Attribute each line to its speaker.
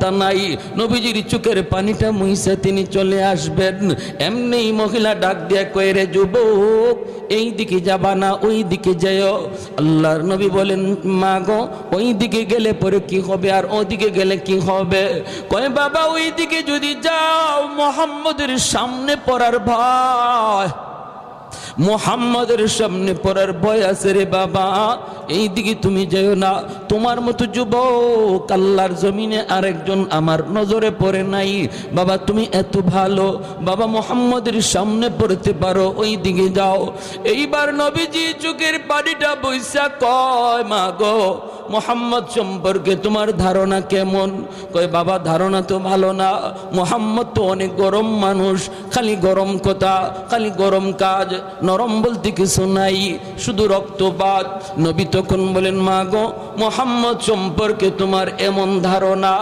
Speaker 1: কথা নাই, নবীজির চোখের পানিটা মুইছে তিনি চলে আসবেন। এমনি মহিলা ডাক দিয়ে কয়, রে যুবক, এই দিকে যাবা না ওই দিকে যেও। আল্লাহর নবী বলেন, মা গো, ওই দিকে গেলে পরে কি হবে আর ওদিকে গেলে কি হবে? কয়, বাবা ওই দিকে যদি যাও মুহাম্মদের সামনে পড়ার ভয়, মুহাম্মদের সামনে পড়ার ভয় আছে রে বাবা, এই দিকে তুমি যেও না। তোমার মতো যুবক আল্লাহর জমিনে আরেকজন আমার নজরে পড়ে নাই। বাবা তুমি এত ভালো, বাবা মুহাম্মদের সামনে পড়তে পারো, ওই দিকে যাও। এইবার নবীজি চোখের পানিটা বইসা কয়, মা গো, মুহাম্মদ সম্পর্কে তোমার ধারণা কেমন? কয়, বাবা ধারণা তো ভালো না, মুহাম্মদ তো অনেক গরম মানুষ, খালি গরম কথা, খালি গরম কাজ, নরম বলতে কিছু নাই, শুধু রক্তপাত। নবী তখন বলেন, মা গো, মুহাম্মদ সম্পর্কে তোমার এমন ধারণা,